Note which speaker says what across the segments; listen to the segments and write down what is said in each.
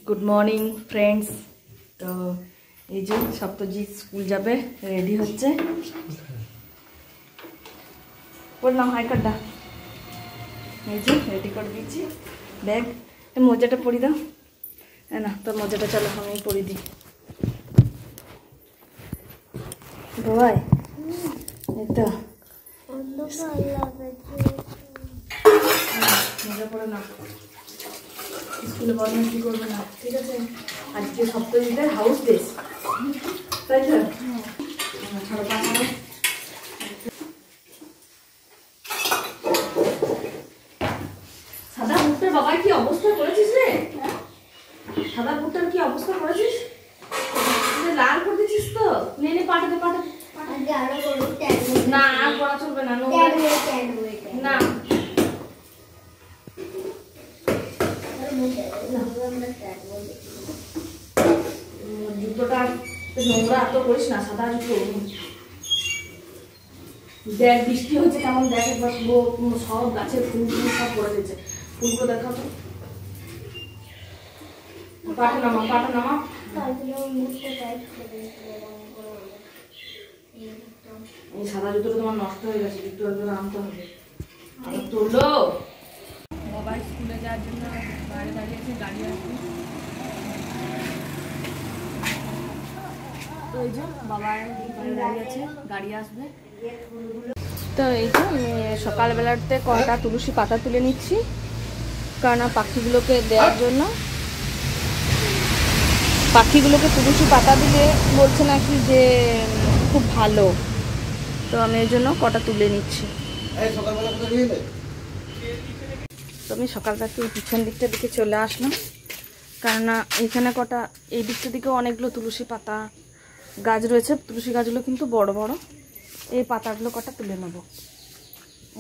Speaker 1: Good morning friends. तो ये जो सप्तजिৎ स्कूल जाबे रेडी होच्छे बोलना हाई काटा ये जो रेडी कर दीची बैग मोजाटा पड़ी दाओ है ना। तो मोजाटा चलो हमें पड़ी दी बाबाई तो मोजा पड़े ना स्कूले बदमाशी करबे ना ठीक है। आज के सप्तजिতের हाउस डेज তাই তো ছাড়ো পাশে সাদা বুটটার বাবা কি অবস্থা করেছিস রে? সাদা বুটটার কি অবস্থা করেছিস? তুই লাল করে দিছিস তো নে নে পাঠাতে পাঠাতে আগে আরো করব না আর করা চলবে না না জুতোটা নোংরা এত করিস না সাদা জুতো দেখ বৃষ্টি হচ্ছে কেমন দেখ একবার সব গাছের ফুলগুলো সব পড়ে গেছে ফুলগুলো দেখাও তো পাটা নামা এই সাদা জুতোটা তোমার নষ্ট হয়ে গেছে একটু একটু আনতে হবে আবার তুললো বাবা স্কুলে যাওয়ার জন্য বাইরে দাঁড়িয়েছে গাড়ি আসবে তো এই যে বাবা দাঁড়িয়ে আছে গাড়ি আসবে। তো এই যে আমি সকালবেলাতে কটা তুলসী পাতা তুলে নিচ্ছি কারণ পাখিগুলোকে দেওয়ার জন্য। পাখিগুলোকে তুলসী পাতা দিলে বলছে নাকি যে খুব ভালো, তো আমি এর জন্য কটা তুলে নিচ্ছি। তো আমি সকালটা একটু পিছন দিকটার দিকে চলে আসলাম কেননা এখানে কটা এই দিকটা দিকেও অনেকগুলো তুলসী পাতা গাছ রয়েছে। তুলসী গাছগুলো কিন্তু বড় বড়। এই পাতাগুলো কটা তুলে নেব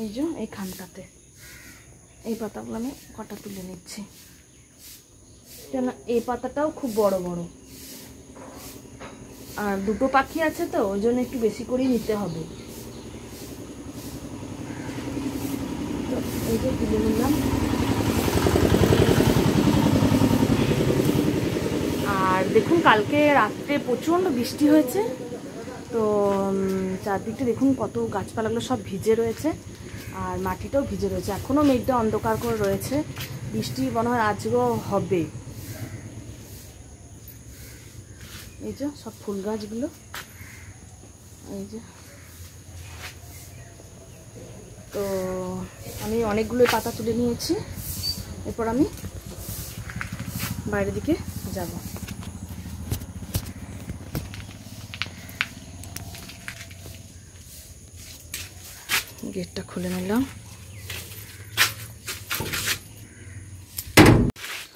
Speaker 1: এই যে এইখানটাতে এই পাতাগুলো আমি কটা তুলে নিচ্ছি কেন এই পাতাটাও খুব বড় বড় আর দুটো পাখি আছে তো ওই জন্য একটু বেশি করেই নিতে হবে। তো এই যে তুলে নিলাম। আর দেখুন কালকে রাত্রে প্রচণ্ড বৃষ্টি হয়েছে তো চারদিকটা দেখুন কত গাছপালাগুলো সব ভিজে রয়েছে আর মাটিটাও ভিজে রয়েছে। এখনও মেঘটা অন্ধকার করে রয়েছে, বৃষ্টি মনে হয় আজকেও হবে। এই যে সব ফুল গাছগুলো এই যে তো আমি অনেকগুলো পাতা তুলে নিয়েছি। এরপর আমি বাইরের দিকে যাব। গেটটা খুলে নিলাম।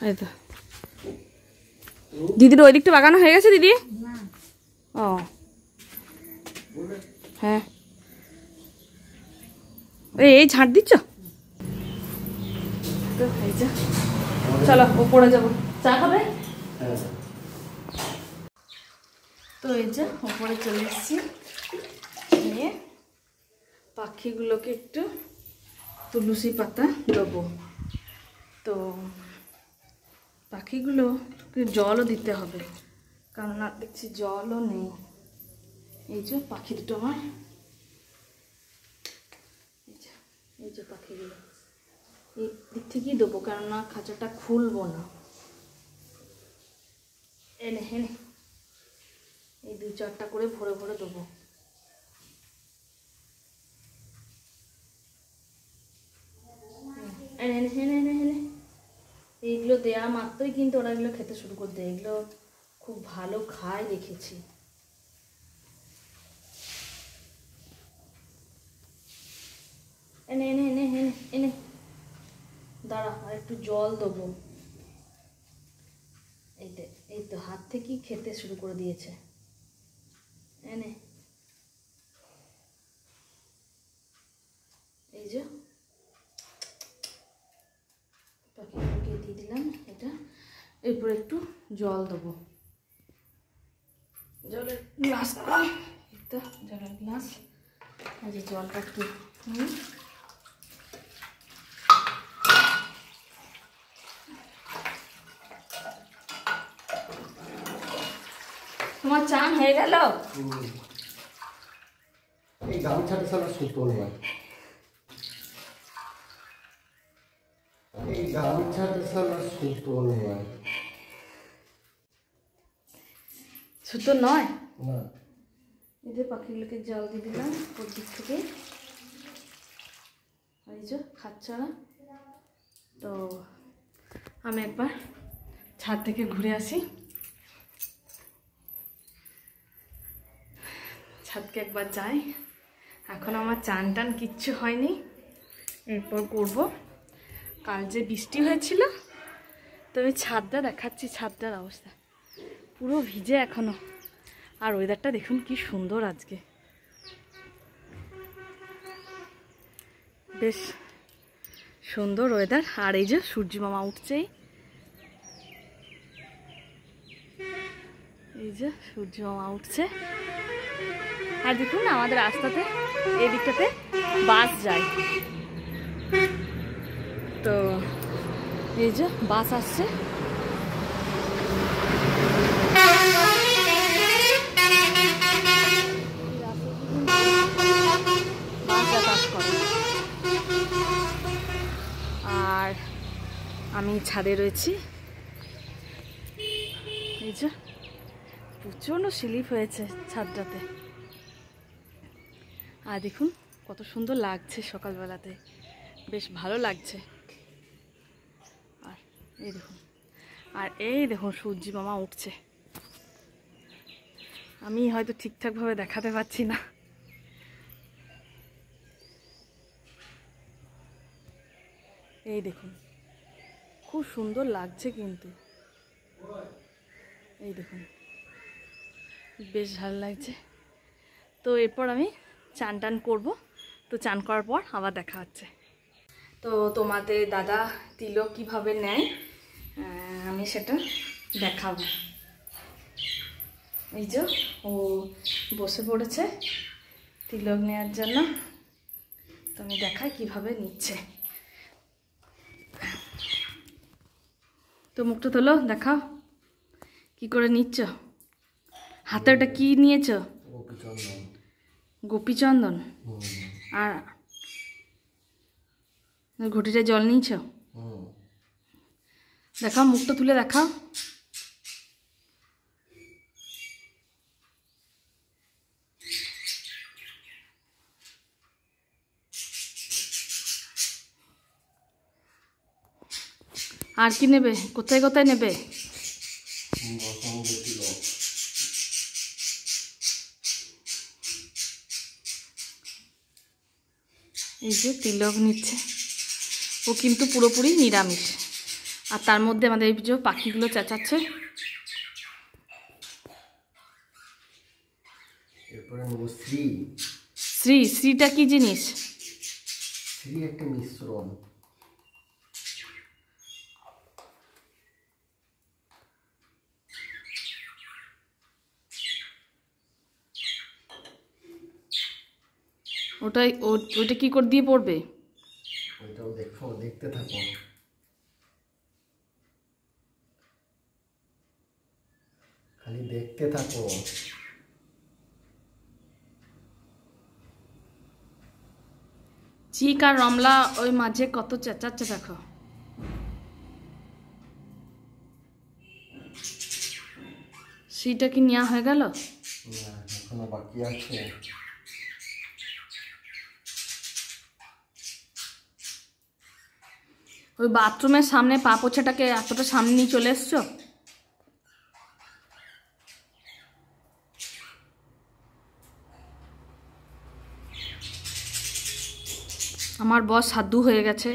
Speaker 1: এই তো দিদির ওই দিকটা বাগানো হয়ে গেছে দিদি? ও হ্যাঁ এই ঝাড় দিচ্ছ তো এই যে চলো ওপরে যাবো চা খাবে। তো এই যে ওপরে চলে এসেছি নিয়ে পাখিগুলোকে একটু তুলসী পাতা দেবো। তো পাখিগুলো জলও দিতে হবে কারণ আর দেখছি জলও নেই। এই যে পাখি দুটো আমার এই যে পাখিগুলো এই দিক থেকেই দেবো কেননা খাঁচাটা খুলবো না। এনে হেনে এই 2-4টা করে ভরে ভরে দেবো। এনে হেনে হেনে হেনে এইগুলো দেওয়া মাত্রই কিন্তু ওরা এগুলো খেতে শুরু করে দেয়। এগুলো খুব ভালো খায় দেখেছি। এনে এনে এনে এনে এনে দাঁড়া আর একটু জল দেবো। এই তো হাত থেকেই খেতে শুরু করে দিয়েছে। এনে এই যে পাখিগুলোকে দিয়ে দিলাম এটা। এরপর একটু জল দেবো, জলের গ্লাস এটা জলের গ্লাস এই যে জলটা একটু তোমার চান হয়ে গেল?
Speaker 2: এই গামছাটা সারা সুতো নয়, এই গামছাটা সারা সুতো নয়।
Speaker 1: সুতো নয়
Speaker 2: না,
Speaker 1: এই যে পাখিগুলোকে জল দিয়ে দিলাম ওর দিক থেকে, এই যে খাচ্ছে ওরা। তো আমি একবার ছাদ থেকে ঘুরে আসি, ছাদকে একবার যাই। এখন আমার চান টান কিচ্ছু হয়নি, এরপর করব। কাল যে বৃষ্টি হয়েছিল, তো আমি ছাদটা দেখাচ্ছি, ছাদটার অবস্থা পুরো ভিজে এখনো। আর ওয়েদারটা দেখুন কি সুন্দর আজকে, বেশ সুন্দর ওয়েদার। আর এই যে সূর্য মামা উঠছেই, এই যে সূর্য মামা উঠছে। আর দেখুন আমাদের রাস্তাতে এই দিকটাতে বাস যায়, তো এই যে বাস আসছে। আর আমি ছাদে রয়েছি, এই যে প্রচণ্ড স্লিপ হয়েছে ছাদটাতে। আর দেখুন কত সুন্দর লাগছে সকালবেলাতে, বেশ ভালো লাগছে। আর এই দেখুন সূর্য মামা উঠছে। আমি হয়তো ঠিকঠাকভাবে দেখাতে পারছি না, এই দেখুন খুব সুন্দর লাগছে কিন্তু, এই দেখুন বেশ ভালো লাগছে। তো এরপর আমি চান টান করবো, তো চান করার পর আবার দেখা হচ্ছে। তো তোমাদের দাদা তিলক কীভাবে নেয় আমি সেটা দেখাবো। এই যে ও বসে পড়েছে তিলক নেওয়ার জন্য, তো আমি দেখাই কিভাবে নিচ্ছে। তো মুখটা তোলো, দেখাও কি করে নিচ্ছ। হাতে ওটা কি নিয়েছ? গোপীচন্দন। আর ঘটিটা জল নিয়েছ? দেখাও, মুখটা তুলে দেখাও। আর কি নেবে? কোথায় কোথায় নেবে? এই যে তিলক নিচ্ছে, ও কিন্তু পুরোপুরি নিরামিষ। আর তার মধ্যে আমাদের এই যে পাখিগুলো চেঁচাচ্ছে। শ্রী, শ্রীটা কি জিনিস?
Speaker 2: শ্রী একটা মিশ্রণ।
Speaker 1: ওটা কি করে দিয়ে পড়বে?
Speaker 2: ওইটাও দেখো, দেখতে থাকো, খালি দেখতে থাকো।
Speaker 1: চিক আর রমলা ওই মাঝে কত চেঁচাচ্ছে দেখো। সেটা কি নেওয়া হয়ে গেল?
Speaker 2: এখনো বাকি আছে।
Speaker 1: ওই বাথরুমের সামনে পা পোছাটাকে এতটা সামনে নিয়ে চলে এসছো। আমার বস সাধু হয়ে গেছে।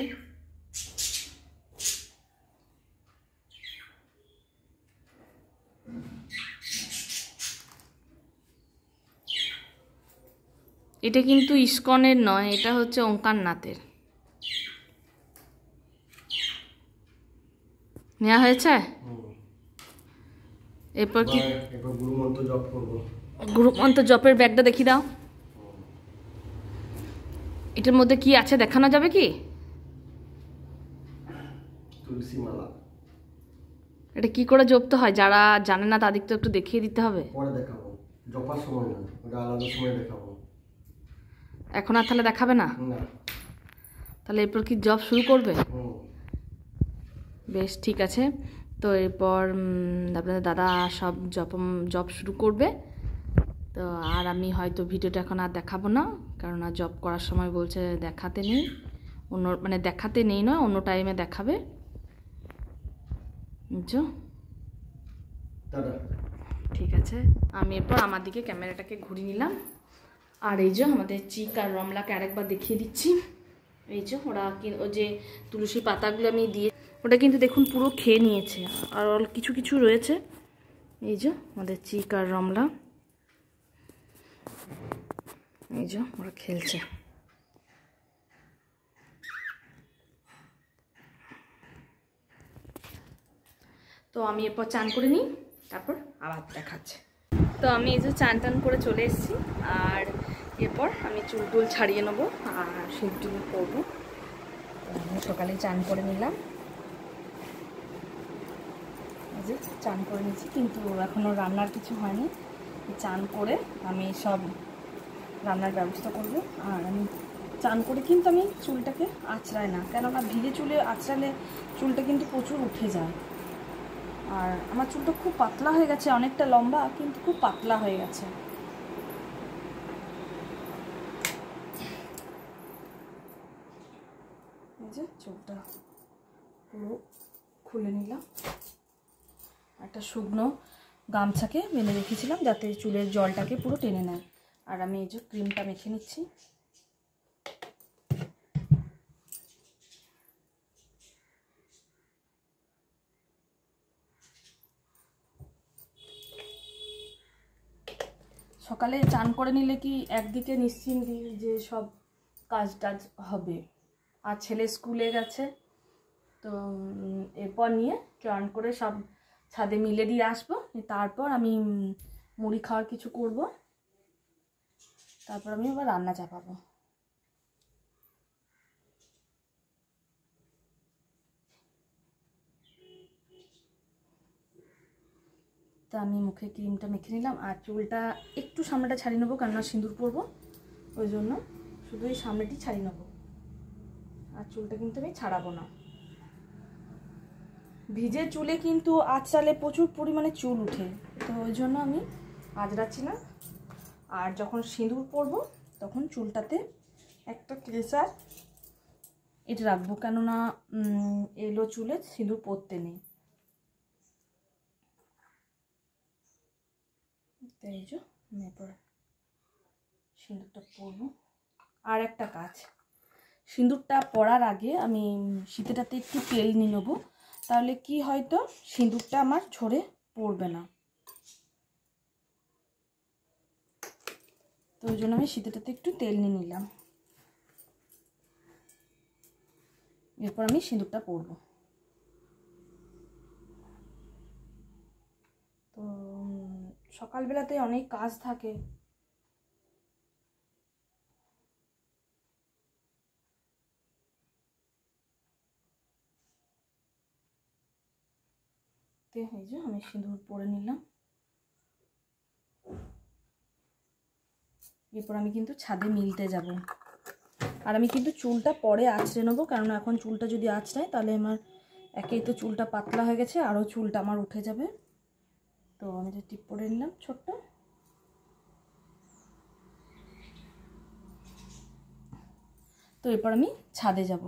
Speaker 1: এটা কিন্তু ইস্কনের নয়, এটা হচ্ছে ওঙ্কারনাথের। নেওয়া হয়েছে। এরপর কি?
Speaker 2: এরপর গুরুমন্ত্র জপ করব।
Speaker 1: গুরুমন্ত্র জপের ব্যাগটা দেখি দাও। এটার মধ্যে কি আছে দেখানো যাবে কি?
Speaker 2: তুলসী মালা।
Speaker 1: এটা কি করে জপতে হয়? যারা জানে না তাদের তো একটু দেখিয়ে দিতে হবে।
Speaker 2: পরে দেখাবো, জপার সময় না, ওটা আলাদা সময় দেখাবো।
Speaker 1: এখন আর তাহলে দেখাবে না?
Speaker 2: না।
Speaker 1: তাহলে এরপর কি জব শুরু করবে?
Speaker 2: হুম।
Speaker 1: বেশ, ঠিক আছে। তো এরপর আপনাদের দাদা সব জব শুরু করবে। তো আর আমি হয়তো ভিডিওটা এখন আর দেখাবো না, কারণ আর জব করার সময় বলছে দেখাতে নেই, মানে দেখাতে নেই নয়, অন্য টাইমে দেখাবে, বুঝছো? ঠিক আছে, আমি এরপর আমার দিকে ক্যামেরাটাকে ঘুরিয়ে নিলাম। আর এই যে আমাদের চিক আর রমলাকে আরেকবার দেখিয়ে দিচ্ছি। এই যে ওরা ও যে তুলসী পাতাগুলো আমি দিয়ে, ওটা কিন্তু দেখুন পুরো খেয়ে নিয়েছে, আর কিছু কিছু রয়েছে। এই যে আমাদের চিক আর রমলা, এই যে ওরা খেলছে। তো আমি এরপর চান করে নিই, তারপর আবার দেখাচ্ছে। তো আমি এই যে চান টান করে চলে এসেছি, আর এরপর আমি চুল টুল ছাড়িয়ে নেবো আর সিঁদুর করবো। আমি সকালে চান করে নিলাম, এই যে চান করে নিচ্ছি, কিন্তু এখনও রান্নার কিছু হয়নি। চান করে আমি সব রান্নার ব্যবস্থা করব। আর আমি চান করে কিন্তু আমি চুলটাকে আঁচড়াই না, কেননা ভিজে চুলে আঁচড়ালে চুলটা কিন্তু প্রচুর উঠে যায়। আর আমার চুলটা খুব পাতলা হয়ে গেছে, অনেকটা লম্বা কিন্তু খুব পাতলা হয়ে গেছে। এই যে চুলটা পুরো খুলে নিলাম, একটা শুকনো গামছাকে বেঁধে রেখেছিলাম যাতে চুলের জলটাকে পুরো টেনে নেয়। আর আমি এই যে ক্রিমটা মেখে নিচ্ছি। সকালে চান করে নিলে কি একদিকে নিশ্চিন্তি যে সব কাজ টাজ হবে। আর ছেলে স্কুলে গেছে, তো এরপর নিয়ে চান করে সব ছাদে মিলে দিয়ে আসবো, তারপর আমি মুড়ি খাওয়ার কিছু করব, তারপর আমি আবার রান্না চাপাবো। তা আমি মুখে ক্রিমটা মেখে নিলাম, আর চুলটা একটু সামনেটা ছাড়িয়ে নেবো, কেননা সিঁদুর পরবো, ওই জন্য শুধু এই সামনেটি ছাড়িয়ে নেবো, আর চুলটা কিন্তু আমি ছাড়াবো না। ভিজে চুলে কিন্তু আঁচড়ালে প্রচুর পরিমাণে চুল উঠে, তো ওই জন্য আমি আঁচড়াচ্ছি না। আর যখন সিঁদুর পরবো তখন চুলটাতে একটা ক্লেচার এটা রাখবো, কেননা এলো চুলে সিঁদুর পরতে নেই। এই যে আমি এরপর সিঁদুরটা পরবো। আর একটা কাজ, সিঁদুরটা পরার আগে আমি শীতেটাতে একটু তেল নিয়ে নেবো, তাহলে কি হয়তো সিঁদুরটা আমার ঝরে পড়বে না। তো ওই জন্য আমি শীতেটাতে একটু তেল নিয়ে নিলাম। এরপর আমি সিঁদুরটা পরবো। তো সকালবেলাতে অনেক কাজ থাকে, এই যে আমি সিঁদুর পরে নিলাম। এরপর আমি কিন্তু ছাদে মিলতে যাব, আর আমি কিন্তু চুলটা পরে আঁচড়ে নেবো, কারণ এখন চুলটা যদি আঁচড়ায় তাহলে আমার একেই তো চুলটা পাতলা হয়ে গেছে, আরও চুলটা আমার উঠে যাবে। তো আমি যে টিপ পরে নিলাম ছোট্ট। তো এরপর আমি ছাদে যাব।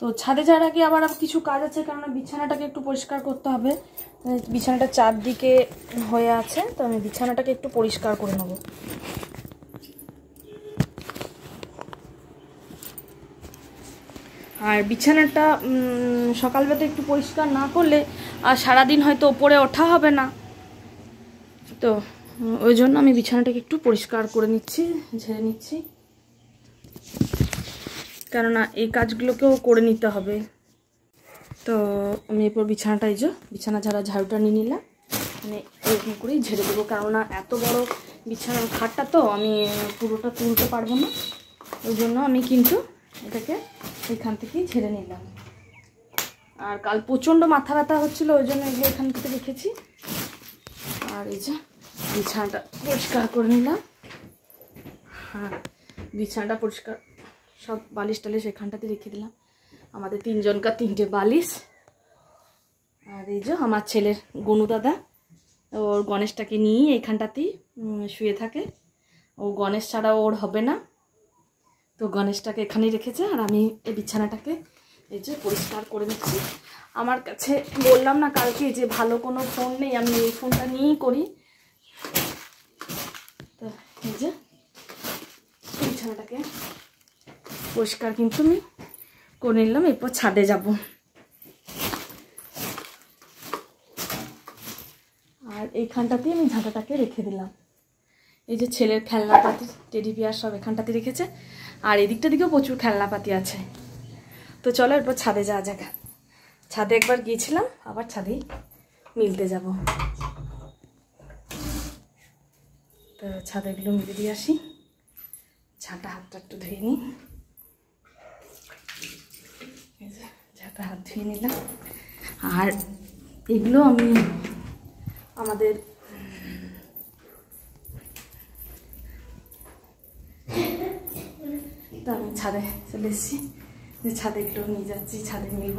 Speaker 1: তো ছাদে যাওয়ার আগে আবার কিছু কাজ আছে, কারণ বিছানাটাকে একটু পরিষ্কার করতে হবে। বিছানাটা চারদিকে হয়ে আছে, তো আমি বিছানাটাকে একটু পরিষ্কার করে নেব। আর বিছানাটা সকালবেলা একটু পরিষ্কার না করলে আর সারাদিন হয়তো ওপরে ওঠা হবে না, তো ওই জন্য আমি বিছানাটাকে একটু পরিষ্কার করে নিচ্ছি, ঝেড়ে নিচ্ছি, কেননা এই কাজগুলোকেও করে নিতে হবে। তো আমি এরপর বিছানাটা, এই যে বিছানা ঝাড়ুটা নিয়ে নিলাম, মানে এরকম করেই ঝেড়ে দেবো, কেননা এত বড় বিছানার খাটটা তো আমি পুরোটা তুলতে পারবো না, ওই জন্য আমি কিন্তু এটাকে এখান থেকেই ঝেড়ে নিলাম। আর কাল প্রচণ্ড মাথা ব্যথা হচ্ছিলো, ওই জন্য এগুলো এখান থেকে রেখেছি। আর এই যে বিছানাটা পরিষ্কার করে নিলাম। হ্যাঁ, বিছানাটা পরিষ্কার, সব বালিশ টালিশ এখানটাতে রেখে দিলাম। আমাদের 3 জনকার 3টে বালিশ। আর এই যে আমার ছেলের গনু দাদা, ওর গণেশটাকে নিয়ে এইখানটাতেই শুয়ে থাকে। ও গণেশ ছাড়া ওর হবে না, তো গণেশটাকে এখানেই রেখেছে। আর আমি এই বিছানাটাকে এই যে পরিষ্কার করে নিচ্ছি। আমার কাছে বললাম না কালকে যে ভালো কোনো ফোন নেই, আমি এই ফোনটা নিয়েই করি। তো এই যে বিছানাটাকে পরিষ্কার কিন্তু আমি করে নিলাম। এরপর ছাদে যাব। আর এইখানটাতেই আমি ঝাঁটাটাকে রেখে দিলাম। এই যে ছেলের খেলনাপাতি, টেডি বিয়ার সব এখানটাতে রেখেছে। আর এদিকটা দিকেও প্রচুর খেলনাপাতি আছে। তো চলো এরপর ছাদে যাওয়া যাক। ছাদে একবার গিয়েছিলাম, আবার ছাদেই মিলতে যাব। তো ছাদেগুলো মিলে দিয়ে আসি। ঝাঁটা হাতটা একটু ধুয়ে নিই। এই যে ঝাঁটা হাত ধুয়ে নিলাম। আর এগুলো আমি আমাদের তো আমি ছাদে চলে এসেছি, যে ছাদে এগুলো নিয়ে যাচ্ছি, ছাদে নিব।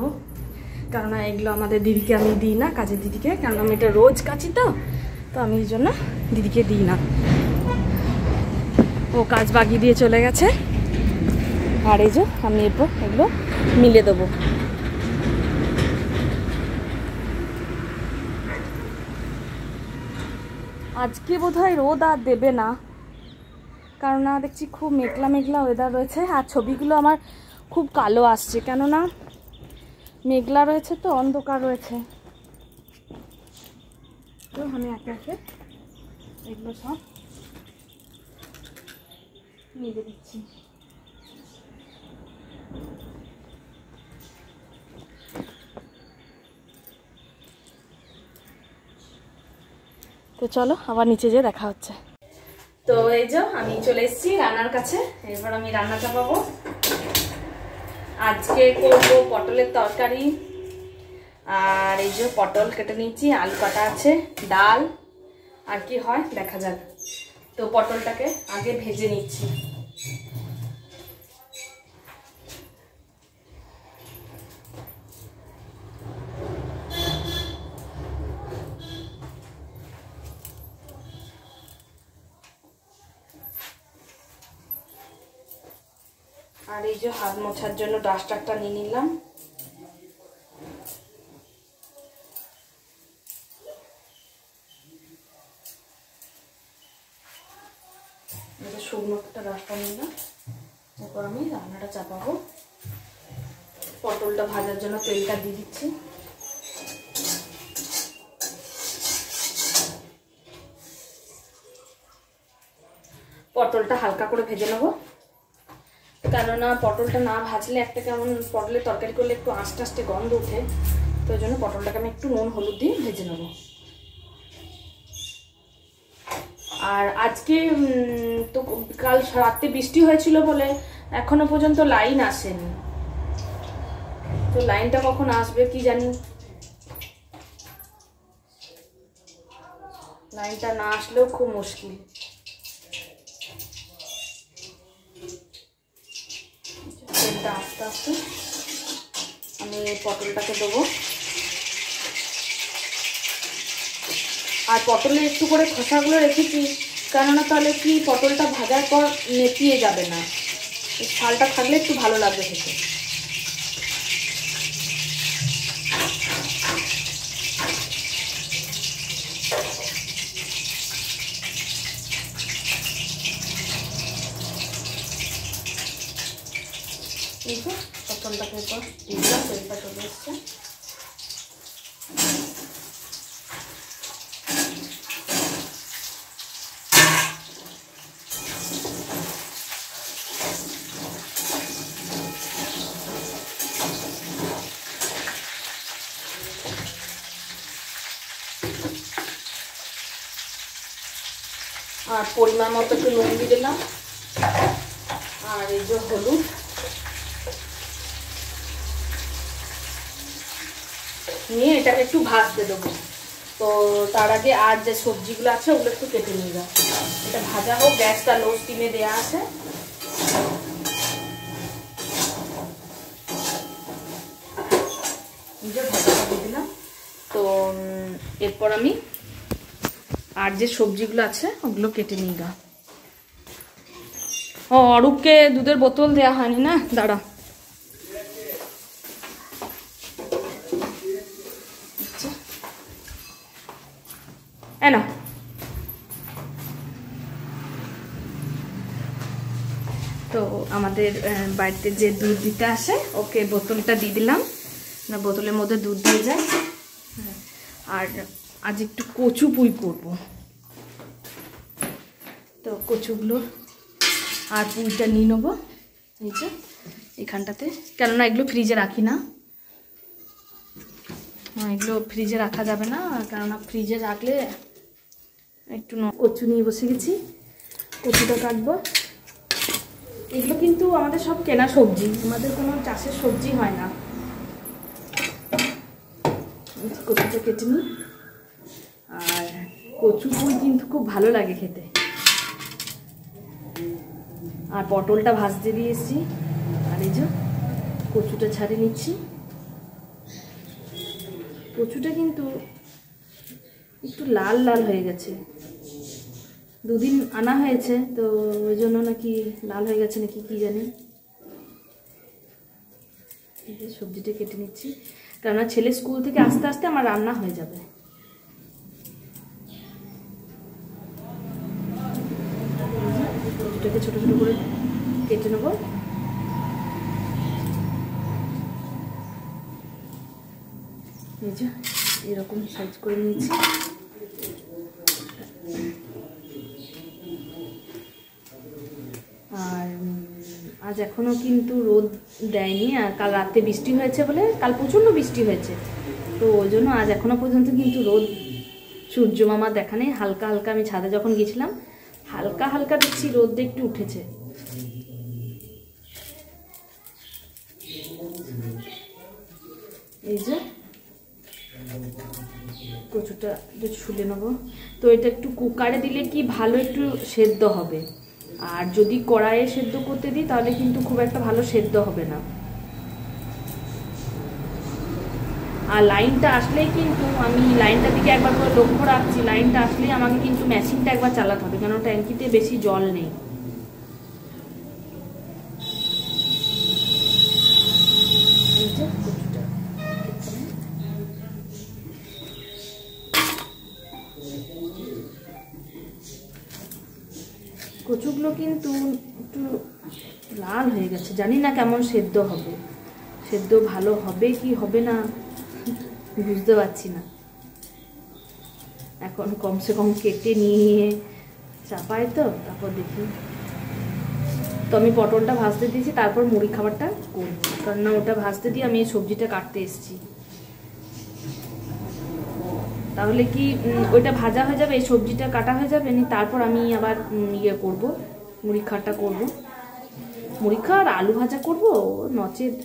Speaker 1: কেননা এগুলো আমাদের দিদিকে আমি দিই না, কাজের দিদিকে, কারণ আমি এটা রোজ কাচি। তো আমি এই জন্য দিদিকে দিই না, ও কাজ বাগিয়ে দিয়ে চলে গেছে। আর এই যে আমি এরপর এগুলো মিলে দেবো। আজকে বোধহয় রোদ আর দেবে না, কারণ দেখছি খুব মেঘলা মেঘলা ওয়েদার রয়েছে। আর ছবিগুলো আমার খুব কালো আসছে, কেননা মেঘলা রয়েছে তো, অন্ধকার রয়েছে। তো আমি একে একে এগুলো সব মিলে দিচ্ছি। তো চলো আবার নিচে যেয়ে দেখা হচ্ছে। তো এই যে আমি চলে এসেছি রান্নার কাছে। এবার আমি রান্না চাপাবো। আজকে করবো পটলের তরকারি। আর এই যে পটল কেটে নিয়েছি, আলু কাটা আছে, ডাল, আর কি হয় দেখা যাক। তো পটলটাকে আগে ভেজে নিচ্ছি। আর এই যে হাত মোছার জন্য ডাস্টারটা নিয়ে নিলাম। শুকনো একটা ডাস্টার নিলাম। এরপর আমি রান্নাটা চাপাবো। পটলটা ভাজার জন্য তেলটা দিয়ে দিচ্ছি। পটলটা হালকা করে ভেজে নেবো, কেননা পটলটা না ভাজলে একটা কেমন, পটলের তরকারি করলে একটু আস্তে আস্তে গন্ধ ওঠে। তো ওই জন্য পটলটাকে আমি একটু নুন হলুদ দিয়ে ভেজে নেবো। আর আজকে তো কাল রাতে বৃষ্টি হয়েছিল বলে এখনো পর্যন্ত লাইন আসেনি। তো লাইনটা কখন আসবে কি জানি। লাইনটা না আসলেও খুব মুশকিল। তেলটা আস্তে আস্তে আমি পটলটাকে দেবো। আর পটলে একটু করে খোসাগুলো রেখেছি, কেননা তাহলে কি পটলটা ভাজার পর নেতিয়ে যাবে না। ছালটা থাকলে একটু ভালো লাগবে খেতে। এই যে পটলটাকে এরপর দিলাম, তেলটা চলে এসছে। আর পরিমাণ মতো একটু নুন দিয়ে দিলাম। আর এই যে হলুদ। নিয়ে এটাকে একটু ভাজতে দেবো। তো তার আগে আর যে সবজিগুলো আছে ওগুলো একটু কেটে নিয়ে যাও। এটা ভাজা হোক, গ্যাসটা লো স্টিমে দেওয়া আছে। ভাজাটা দিয়ে দিলাম। তো এরপর আমি আর যে সবজিগুলো আছে ওগুলো কেটে নিয়ে গা। ও অরূপকে দুধের বোতল দেওয়া হয়নি না, দাঁড়া। না তো আমাদের বাড়িতে যে দুধ দিতে আসে ওকে বোতলটা দিয়ে দিলাম, না বোতলের মধ্যে দুধ দিয়ে যায়। আর আজ একটু কচু পুই করব, তো কচুগুলো আর পুইটা নিয়ে নেবো এই যে এখানটাতে, কেননা এগুলো ফ্রিজে রাখি না। এগুলো ফ্রিজে রাখা যাবে না, কেননা ফ্রিজে রাখলে একটু কচু নিয়ে বসে গেছি, কচুটা কাটবো। এগুলো কিন্তু আমাদের সব কেনা সবজি, আমাদের কোনো চাষের সবজি হয় না। কচুটা কেটে নিই। আর কচু পুই কিন্তু খুব ভালো লাগে খেতে। আর পটলটা ভাজতে দিয়েছি, আর এই যে কচুটা ছাড়িয়ে নিচ্ছি। কচুটা কিন্তু একটু লাল লাল হয়ে গেছে, দুদিন আনা হয়েছে তো ওই জন্য নাকি লাল হয়ে গেছে নাকি কি জানি। সবজিটা কেটে নিচ্ছি, কেননা ছেলে স্কুল থেকে আস্তে আস্তে আমার রান্না হয়ে যাবে। সবজিটাকে ছোট ছোট করে কেটে নেব। এই যে এরকম সাইজ করে নিয়েছি। আর আজ এখনো কিন্তু রোদ দেয়নি, আর কাল রাতে বৃষ্টি হয়েছে বলে, কাল প্রচণ্ড বৃষ্টি হয়েছে তো ওই জন্য আজ এখনো পর্যন্ত কিন্তু রোদ সূর্য মামা দেখা নেই। হালকা হালকা আমি ছাদে যখন গেছিলাম হালকা হালকা দেখছি রোদটা একটু উঠেছে। এই যে কচুটা একটু ছুলে নেবো। তো এটা একটু কুকারে দিলে কি ভালো একটু সেদ্ধ হবে, আর যদি কড়াইয়ে সেদ্ধ করতে দিই তাহলে কিন্তু খুব একটা ভালো সেদ্ধ হবে না। আর লাইনটা আসলেই কিন্তু আমি লাইনটার দিকে একবার করে লক্ষ্য রাখছি, লাইনটা আসলেই আমাকে কিন্তু মেশিনটা একবার চালাতে হবে, কেন ট্যাঙ্কিতে বেশি জল নেই। কচুগুলো কিন্তু একটু লাল হয়ে গেছে, জানি না কেমন সেদ্ধ হবে, সেদ্ধ ভালো হবে কি হবে না বুঝতে পারছি না। এখন কমসে কম কেটে নিয়ে চাপাই তো তারপর দেখি। তো আমি পটলটা ভাজতে দিয়েছি, তারপর মুড়ি খাবারটা করবো, কারণ না ওটা ভাজতে দিয়ে আমি এই সবজিটা কাটতে এসেছি। তাহলে কি ওইটা ভাজা হয়ে যাবে, এই সবজিটা কাটা হয়ে যাবে, তারপর আমি আবার ইয়ে করব, মুড়ি খাবারটা করবো। মুড়ি খাওয়ার আলু ভাজা করব, নচেত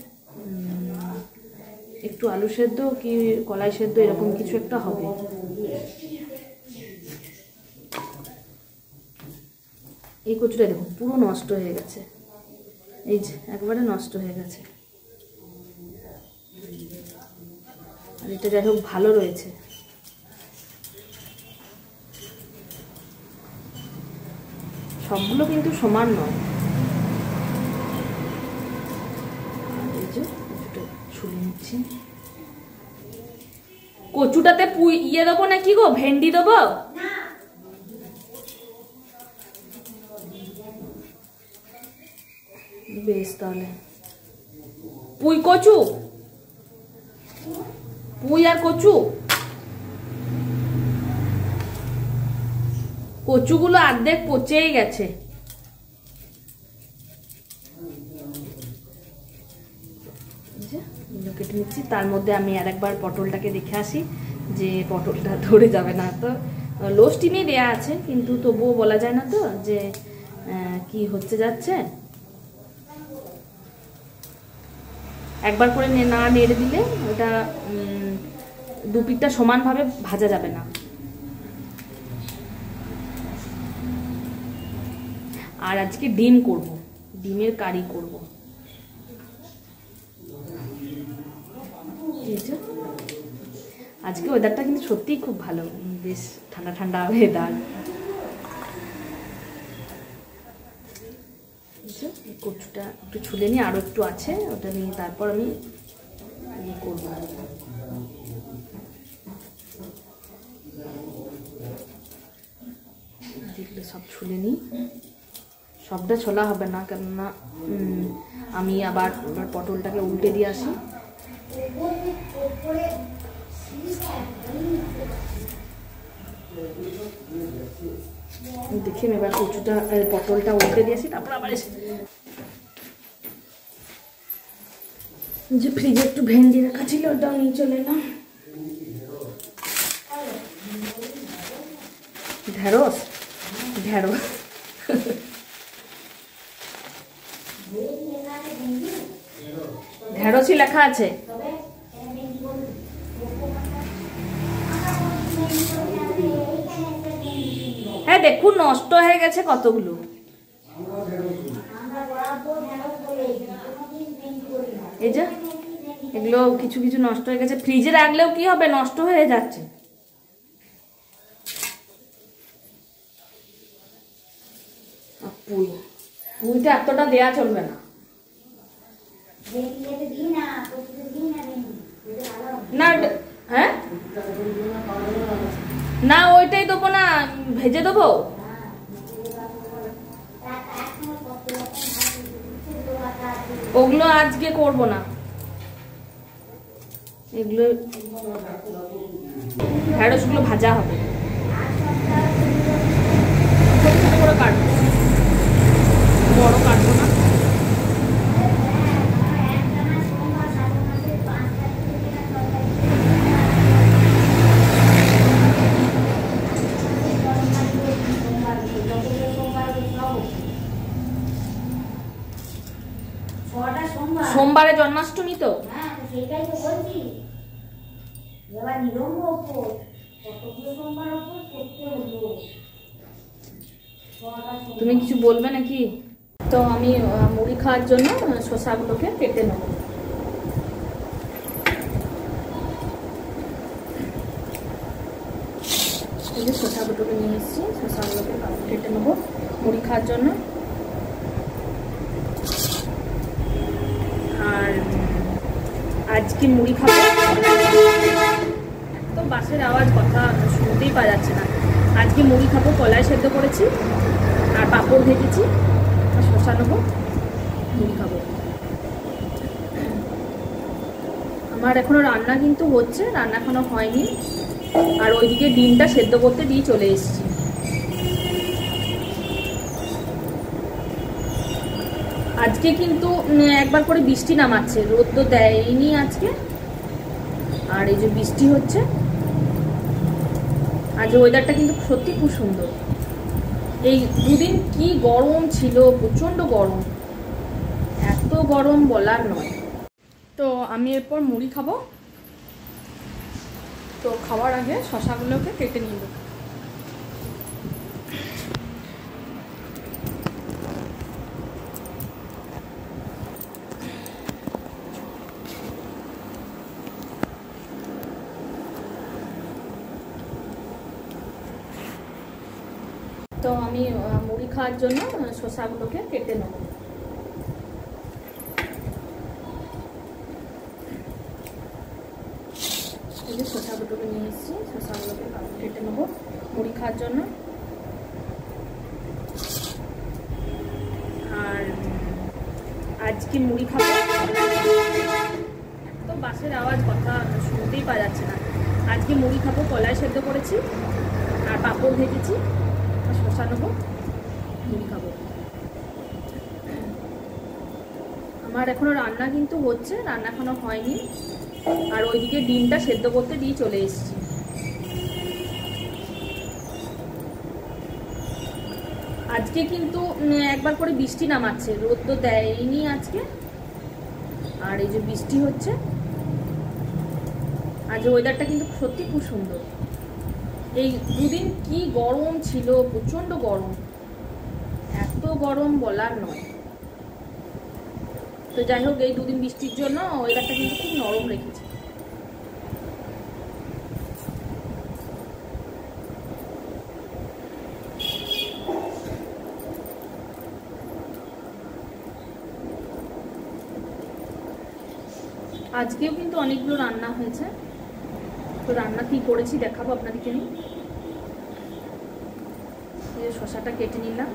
Speaker 1: একটু আলু সেদ্ধ কি কলাই সেদ্ধ এরকম কিছু একটা হবে। এই কচুটা দেখুন পুরো নষ্ট হয়ে গেছে, এই যে একবারে নষ্ট হয়ে গেছে। আর এটা যাই হোক ভালো রয়েছে। সবগুলো কিন্তু সমান নয়। এই যে কচুটা ছুলে নিচ্ছি। কচুটাতে ইয়ে দেবো নাকি গো, ভেন্ডি দেবো? বেশ, তাহলে পুঁই কচু, পুঁই আর কচু, কচুগুলো অর্ধেক পচেই গেছে। কেটে নিচ্ছি, তার মধ্যে আমি আর একবার পটলটাকে দেখে আসি যে পটলটা ধরে যাবে না। তো লো স্টিমে দেওয়া আছে, কিন্তু তবুও বলা যায় না তো যে কি হচ্ছে যাচ্ছে। একবার করে না নেড়ে দিলে ওটা দু পিঠটা সমানভাবে ভাজা যাবে না। আর আজকে ডিম করব, ডিমের কারি করব। আজকে ওয়েদারটা কিন্তু সত্যিই খুব ভালো, বেশ ঠান্ডা ঠান্ডা ওয়েদার। কচুটা একটু ছুলে নিয়ে, আরও একটু আছে, ওটা নিয়ে তারপর আমি ইয়ে করবো। দেখলে সব ছুলে নিই, সবটা ছোলা হবে না, কেননা আমি আবার পটলটাকে উল্টে দিয়ে আসি। দেখে এবার কচুটা পটলটা উল্টে দিয়ে আসি, তারপর আবার এসে যে ফ্রিজে একটু ভেন্ডি রাখা ছিল ওটাও নিয়ে চলে এলাম। ঢেঁড়স ঢেঁড়স ঢেঁড়সই লেখা আছে। হ্যাঁ দেখুন, নষ্ট হয়ে গেছে কতগুলো। এই যে এগুলো কিছু কিছু নষ্ট হয়ে গেছে, ফ্রিজে রাখলেও কি হবে, নষ্ট হয়ে যাচ্ছে। পুঁই, পুঁইটা এতটা দেয়া চলবে না। না হ্যাঁ, না ওইটাই দেবো না, ভেজে দেবো। ওগুলো আজকে করব না, এগুলো ঢেঁড়সগুলো ভাজা হবে। ছোট ছোট করে কাটবো, বড় কাটবো না। সোমবারে জন্মাষ্টমী তো, তুমি কিছু বলবে নাকি? তো আমি মুড়ি খাওয়ার জন্য শসাগুলোকে কেটে নেব। এই যে শসাগুলোকে নিয়ে এসেছি, শসাগুলোকে কেটে নেবো মুড়ি খাওয়ার জন্য। আর আজকে মুড়ি খাবো, তো বাসের আওয়াজ, কথা শুনতেই পাওয়া যাচ্ছে না। আজকে মুড়ি খাবো, কলাই সেদ্ধ করেছি আর পাঁপড় ভেজেছি, আর শসা নেবো, মুড়ি খাবো। আমার এখনো রান্না কিন্তু হচ্ছে, রান্না এখনো হয়নি। আর ওইদিকে ডিমটা সেদ্ধ করতে দিয়ে চলে এসেছি। আজকে কিন্তু একবার করে বৃষ্টি নামাচ্ছে, রোদ তো দেয়নি আজকে। আর এই যে বৃষ্টি হচ্ছে, আজ ওয়েদারটা কিন্তু সত্যি খুব সুন্দর। এই দুদিন কি গরম ছিল, প্রচন্ড গরম, এত গরম বলার নয়। তো আমি এরপর মুড়ি খাবো, তো খাওয়ার আগে শসাগুলোকে কেটে নিব। তো আমি মুড়ি খাওয়ার জন্য শসাগুলোকে কেটে নেব। এই যে শসাগুলোকে নিয়ে এসেছি, শসাগুলোকে কেটে নেব মুড়ি খাওয়ার জন্য। আর আজকে মুড়ি খাবো, তো বাসের আওয়াজ, কথা শুনতেই পাওয়া যাচ্ছে না। আজকে মুড়ি খাবো, কলাই সেদ্ধ করেছি আর পাঁপড় ভেজেছি, শসা নেবো, মুড়ি খাবো। আমার এখনো রান্না কিন্তু হচ্ছে, রান্না এখনো হয়নি। আর ওইদিকে ডিমটা সেদ্ধ করতে দিয়ে চলে এসেছি। আজকে কিন্তু একবার করে বৃষ্টি নামাচ্ছে, রোদ তো দেয়নি আজকে। আর এই যে বৃষ্টি হচ্ছে, আজ ওয়েদারটা কিন্তু সত্যি খুব সুন্দর। এই দুদিন কি গরম ছিল, প্রচন্ড গরম, এত গরম বলার নয়। তো যাই হোক, এই দুদিন বৃষ্টির জন্য ওয়েদারটা কিন্তু খুব নরম রেখেছে। আজকেও কিন্তু অনেকগুলো রান্না হয়েছে, তো রান্না কি করেছি দেখাবো আপনাদেরকে। আমি এই শসাটা কেটে নিলাম।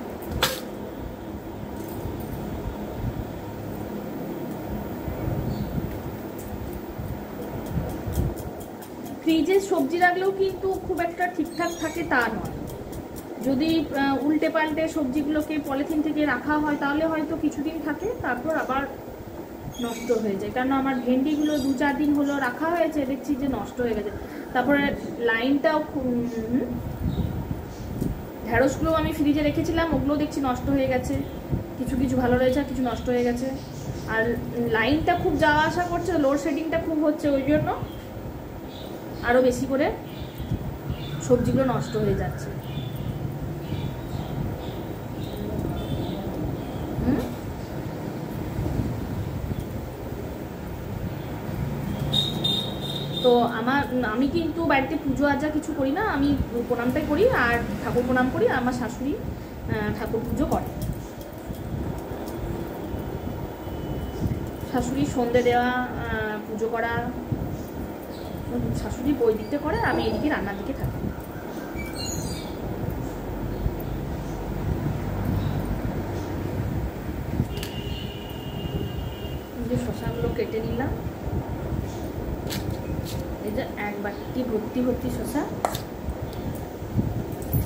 Speaker 1: ফ্রিজে সবজি রাখলেও কিন্তু খুব একটা ঠিকঠাক থাকে তা নয়। যদি উল্টে পাল্টে সবজিগুলোকে পলিথিন থেকে রাখা হয় তাহলে হয়তো কিছুদিন থাকে, তারপর আবার নষ্ট হয়ে যায়। কারণ আমার ভেন্ডিগুলো 2-4 দিন হলো রাখা হয়েছে, দেখছি যে নষ্ট হয়ে গেছে। তারপরে লাইনটাও ঢেঁড়সগুলো আমি ফ্রিজে রেখেছিলাম, ওগুলো দেখছি নষ্ট হয়ে গেছে। কিছু কিছু ভালো রয়েছে, কিছু নষ্ট হয়ে গেছে। আর লাইনটা খুব যাওয়া আসা করছে, লোডশেডিংটা খুব হচ্ছে, ওই জন্য আরও বেশি করে সবজিগুলো নষ্ট হয়ে যাচ্ছে। তো আমি কিন্তু বাড়িতে পুজো আজা কিছু করি না, আমি প্রণামটাই করি আর ঠাকুর প্রণাম করি। আমার শাশুড়ি ঠাকুর পুজো করে, শাশুড়ি সন্ধে দেওয়া, পুজো করা, শাশুড়ি বই দিকটা করে, আমি এদিকে রান্নার দিকে থাকি। যে শসাগুলো কেটে নিলাম, এই যে এক বাটি ভর্তি ভর্তি শসা।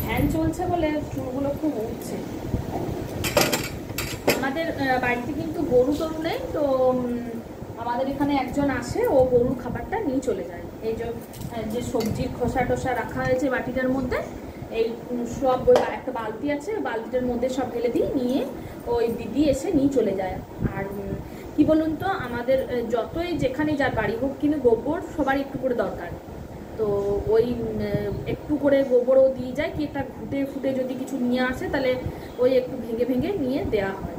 Speaker 1: ফ্যান চলছে বলে চুলগুলো খুব উঠছে। আমাদের বাড়িতে কিন্তু গরু টরু নেই, তো আমাদের এখানে একজন আসে, ও গরুর খাবারটা নিয়ে চলে যায়। এই যে সবজির খোসা টোসা রাখা হয়েছে বাটিটার মধ্যে, এই সব একটা বালতি আছে, বালতিটার মধ্যে সব ঢেলে দিই, নিয়ে ওই দিদি এসে নিয়ে চলে যায়। আর কি বলুন তো, আমাদের যতই যেখানে যার বাড়ি হোক কিন্তু গোবর সবারই একটু করে দরকার। তো ওই একটু করে গোবরও দিয়ে যায়, কি একটা ঘুটে ফুটে যদি কিছু নিয়ে আসে তাহলে ওই একটু ভেঙে ভেঙে নিয়ে দেওয়া হয়।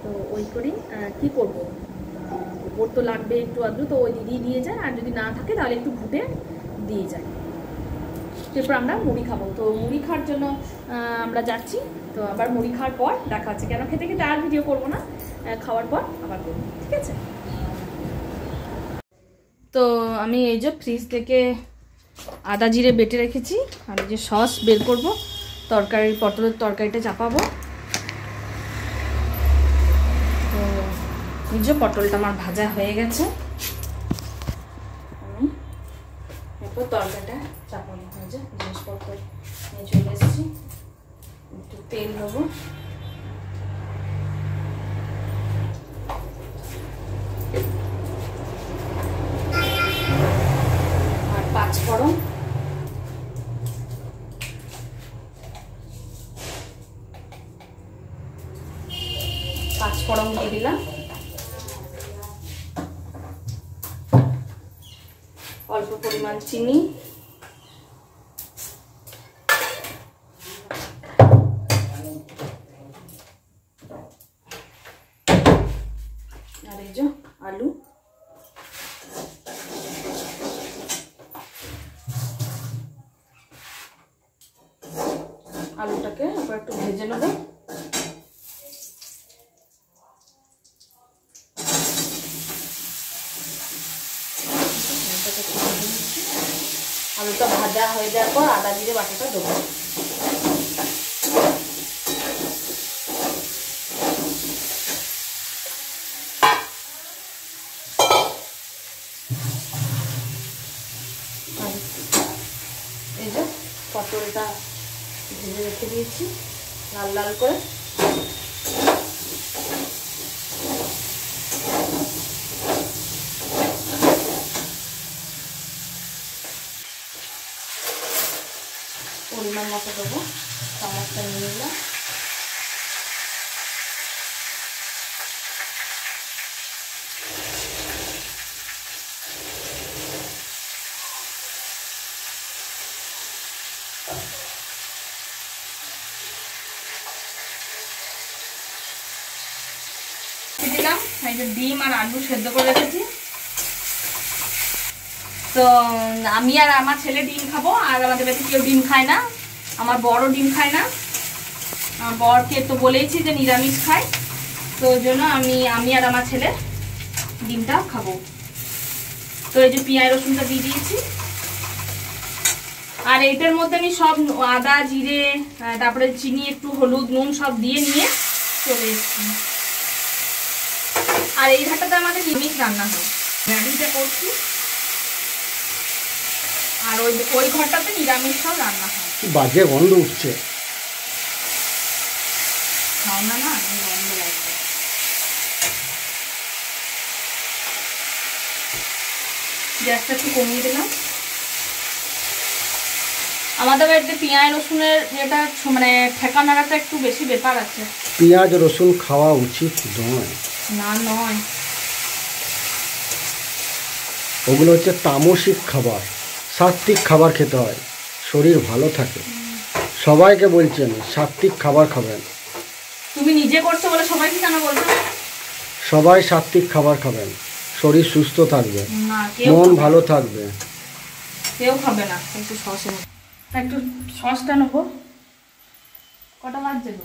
Speaker 1: তো ওই করেই কী করবো, গোবর তো লাগবে একটু আধটু, তো ওই দিদি দিয়ে যায়। আর যদি না থাকে তাহলে একটু ঘুটে দিয়ে যায়। এরপর আমরা মুড়ি খাবো। তো মুড়ি খাওয়ার জন্য আমরা যাচ্ছি। তো আবার মুড়ি খাওয়ার পর দেখা হচ্ছে, কেন খেতে খেতে আর ভিডিও করবো না, খাওয়ার পর আবার করবো, ঠিক আছে? তো আমি এই যে ফ্রিজ থেকে আদা জিরে বেটে রেখেছি, আর এই যে সস বের করব, পটলের তরকারিটা চাপাবো। তো এই যে পটলটা আমার ভাজা হয়ে গেছে, আমি এরপর তরকারিটা চাপাবো। এই যে জিনিসপত্র নিয়ে চলে এসেছি, একটু তেল নেবো, আর 5 ফোড়ন, দিয়ে দিলাম। অল্প পরিমাণ চিনি, আর এই যে আলু, আলুটাকে আবার একটু ভেজে নেব। আলুটা ভাজা হয়ে যাওয়ার পর আদা জিরে বাটাটা দেবো। এই যে পটলটা ভেজে রেখে দিয়েছি লাল লাল করে। পরিমাণ মতো দেবো, চামচটা নিয়ে নিলাম। এই যে ডিম আর আলু সেদ্ধ করে রেখেছি। তো আমি আর আমার ছেলে ডিম খাবো, আর আমাদের বাড়িতে কেউ ডিম খায় না। আমার বড় ডিম খায় না, আমার বরকে তো বলেইছি যে নিরামিষ খায়, তো ওই জন্য আমি আর আমার ছেলে ডিমটা খাবো। তো এই যে পেঁয়াজ রসুনটা দিয়ে দিয়েছি, আর এইটার মধ্যে আমি সব আদা জিরে তারপরে চিনি একটু হলুদ নুন সব দিয়ে নিয়ে চলে এসেছি। আর এই ঘাটটাতে আমাদের নিরামিষ রান্না হয়, ম্যাগিটা করছি, আর ওই ঘরটাতে নিরামিষ সব রান্না হয়।
Speaker 2: বাজে গন্ধ উঠছে,
Speaker 1: খাও না না গন্ধ লাগবে। গ্যাসটা একটু কমিয়ে দিলাম। আমাদের বাড়িতে পেঁয়াজ রসুনের যেটা মানে ঠেকা নাড়াটা একটু বেশি ব্যাপার আছে।
Speaker 2: পেঁয়াজ রসুন খাওয়া উচিত নয়।
Speaker 1: না নয়,
Speaker 2: ওগুলো হচ্ছে তামসিক খাবার, সাত্ত্বিক খাবার খেতে হয়, শরীর ভালো থাকে। সবাইকে বলছেন সাত্ত্বিক খাবার খাবেন।
Speaker 1: তুমি নিজে করছো বলে সবাইকে কেন বলছো?
Speaker 2: সবাই সাত্ত্বিক খাবার খাবেন, শরীর সুস্থ থাকবে,
Speaker 1: না কেউ
Speaker 2: মন ভালো থাকবে।
Speaker 1: কেউ খাবে না। একটু সস নেব, একটু সসটা নেবো। কটা বাজছে গো?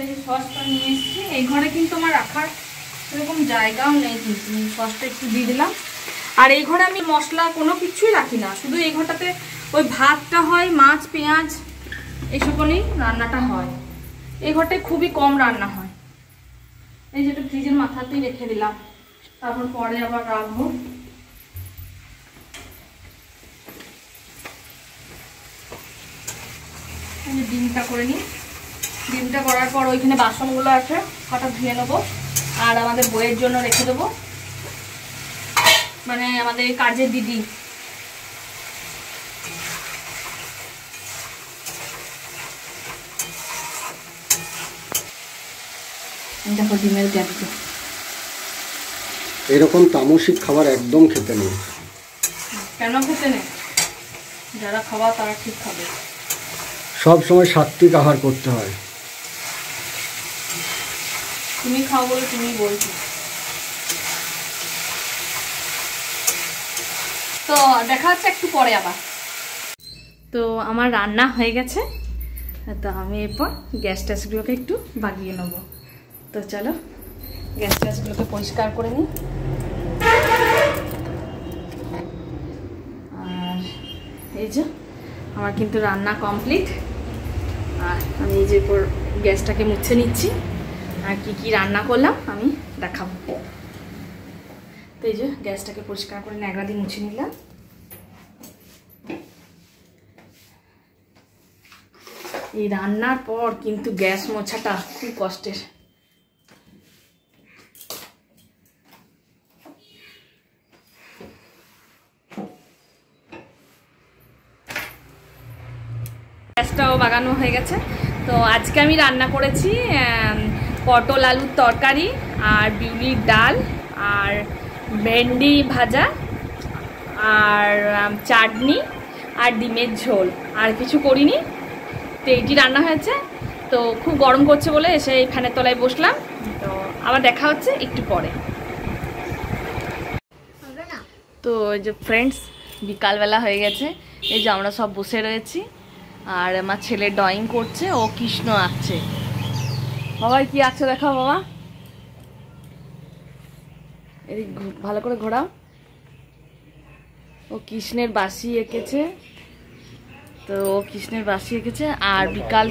Speaker 1: এই যে সসটা নিয়ে এসেছি, এই ঘরে কিন্তু আমার রাখার সেরকম জায়গাও নেই, কিন্তু সসটা একটু দিয়ে দিলাম। আর এই ঘরে আমি মশলা কোনো কিছুই রাখি না, শুধু এই ঘরটাতে ওই ভাতটা হয়, মাছ পেঁয়াজ এইসব নিয়েই রান্নাটা হয়। এই ঘরটায় খুবই কম রান্না হয়। এই যেটা ফ্রিজের মাথাতেই রেখে দিলাম, তারপর পরে আবার রাখবো। ডিমটা করে নিই, ডিমটা করার পর ওইখানে বাসনগুলো আছে কটা ধুয়ে নেবো, আর আমাদের বইয়ের জন্য রেখে দেবো, মানে আমাদের কাজের দিদি। দেখো ডিমের গ্যাসটা।
Speaker 2: এরকম তামসিক খাবার একদম খেতে নেই।
Speaker 1: কেন খেতে নেই? যারা খাওয়া তারা ঠিক খাবে।
Speaker 2: সব সময় সাত্ত্বিক আহার করতে হয়।
Speaker 1: তুমি খাও বলে তুমি বলছো। তো দেখা হচ্ছে একটু পরে আবার। তো আমার রান্না হয়ে গেছে, তো আমি এরপর গ্যাস ট্যাসগুলোকে একটু বাগিয়ে নেব। তো চলো গ্যাস ট্যাসগুলোকে পরিষ্কার করে নিই। আর এই যে আমার কিন্তু রান্না কমপ্লিট, আর আমি এই যে এরপর গ্যাসটাকে মুছে নিচ্ছি, আর কি কি রান্না করলাম আমি দেখাবো। তো এই যে গ্যাসটাকে পরিষ্কার করে ন্যাকড়া দিয়ে মুছে নিলাম। এই রান্নার পর কিন্তু গ্যাস মোছাটা খুব কষ্টের। গ্যাসটাও বাগানো হয়ে গেছে। তো আজকে আমি রান্না করেছি পটল আলুর তরকারি, আর বিউলির ডাল, আর ভেন্ডি ভাজা, আর চাটনি, আর ডিমের ঝোল। আর কিছু করিনি, তো এইটি রান্না হয়েছে। তো খুব গরম করছে বলে এসে এই ফ্যানের তলায় বসলাম। তো আবার দেখা হচ্ছে একটু পরে। তো এই যে ফ্রেন্ডস, বিকালবেলা হয়ে গেছে, এই যে আমরা সব বসে রয়েছি, আর আমার ছেলে ড্রয়িং করছে, ও কৃষ্ণ আঁকছে। বাবা কি আঁকছে দেখাও বাবা, এদিক ভালো করে ঘোরাও। ও কৃষ্ণের বাঁশি এঁকেছে, তো ও কৃষ্ণের বাঁশি এঁকেছে। আর বিকাল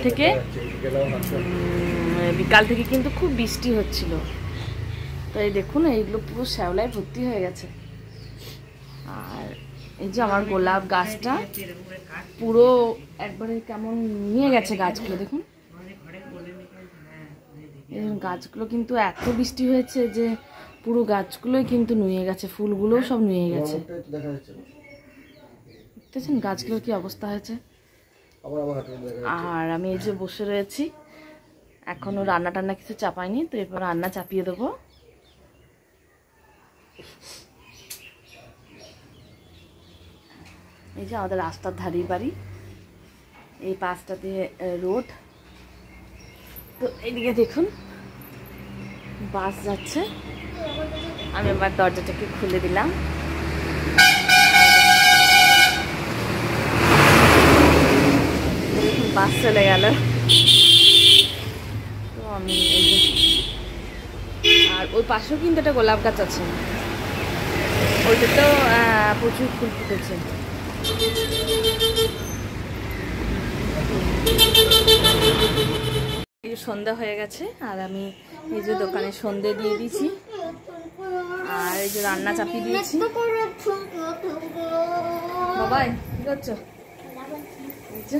Speaker 1: থেকে কিন্তু খুব বৃষ্টি হচ্ছিল। তো এই দেখুন এইগুলো পুরো শ্যাওলায় ভর্তি হয়ে গেছে। আর এই যে আমার গোলাপ গাছটা পুরো একবারে কেমন নিয়ে গেছে গাছগুলো, দেখুন গাছগুলো কিন্তু এত বৃষ্টি হয়েছে যে পুরো গাছগুলোই কিন্তু নুয়ে গেছে, ফুলগুলোও সব নুয়ে গেছে। দেখছেন গাছগুলোর কি অবস্থা হয়েছে। আর আমি এই যে বসে রয়েছি, এখনো রান্না টান্না কিছু চাপাইনি, তো এরপর রান্না চাপিয়ে দেবো। এই যে আমাদের রাস্তার ধারেই বাড়ি, এই পাশটাতে রোড। তো এইদিকে দেখুন বাস যাচ্ছে। আমি আবার দরজাটাকে খুলে দিলাম। বাস চলে গেল। তো আমি আর ওই পাশেও কিন্তু একটা গোলাপ গাছ আছে, ওইটাতেও প্রচুর ফুল ফুটেছে। এই যে সন্ধ্যা হয়ে গেছে আর আমি এই যে দোকানে সন্ধ্যে দিয়ে দিয়েছি আর এই যে রান্না চাপিয়ে দিয়েছি। বাবাই কি করছো? এই যে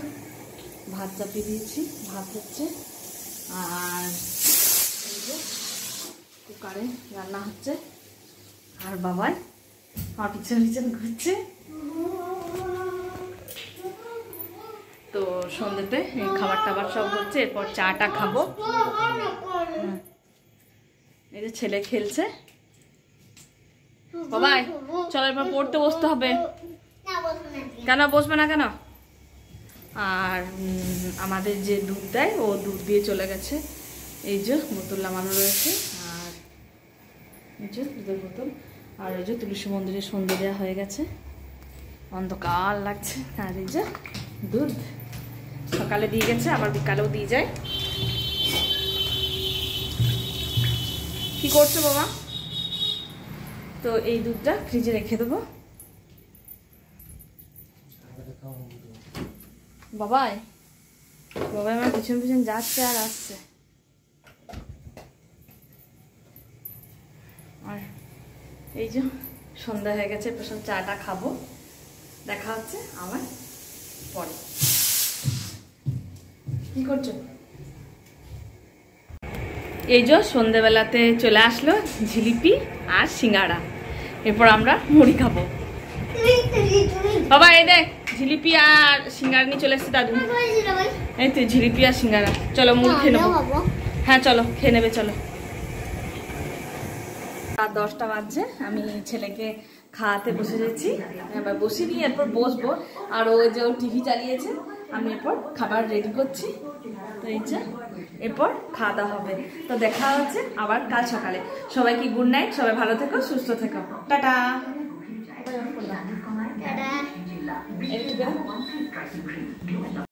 Speaker 1: ভাত চাপিয়ে দিয়েছি, ভাত হচ্ছে আর এই যে কুকারে রান্না হচ্ছে। আর বাবাই আমার পিছন পিছন ঘুরছে। তো সন্ধ্যেতে এই খাবার টাবার সব হচ্ছে, এরপর চাটা খাবো। এই যে ছেলে খেলছে। বাবাই চলো এরপর পড়তে বসতে হবে। কেন বসবে না কেন? আর আমাদের যে দুধ দেয় ও দুধ দিয়ে চলে গেছে। এই যে বোতল নামানো রয়েছে আর এই যে দুধের বোতল। আর এই যে তুলসী মন্দিরে সন্ধ্যে দেওয়া হয়ে গেছে, অন্ধকার লাগছে। আর এই যে দুধ সকালে দিয়ে গেছে, আবার বিকালেও দিয়ে যায়। কি করছো বাবা? তো এই দুধটা ফ্রিজে রেখে দেবো। বাবাই বাবাই আমার পিছন পিছন যাচ্ছে আর আসছে। আর এই যে সন্ধ্যা হয়ে গেছে, এরপর সব চাটা খাবো। দেখা হচ্ছে আবার পরে। কি করছো? এই যে সন্ধ্যেবেলাতে চলে আসলো জিলিপি আর সিঙ্গাড়া। এরপর আমরা মুড়ি খাবো। বাবা এই দেখ জিলিপি আর সিঙ্গাড়া নিয়ে চলে এসছে দাদু। এই তো জিলিপি আর সিঙ্গাড়া। চলো মুড়ি খেয়ে নেবো। হ্যাঁ চলো খেয়ে নেবে চলো। রাত 10টা বাজছে, আমি ছেলেকে খাওয়াতে বসে যাচ্ছি। এবার বসে নিয়ে এরপর বসবো। আর ওই যে টিভি চালিয়েছে, আমি এরপর খাবার রেডি করছি। তো এই যে এরপর খাওয়া দাওয়া হবে। তো দেখা হচ্ছে আবার কাল সকালে। সবাইকে গুড নাইট, সবাই ভালো থেকো, সুস্থ থেকো, টাটা।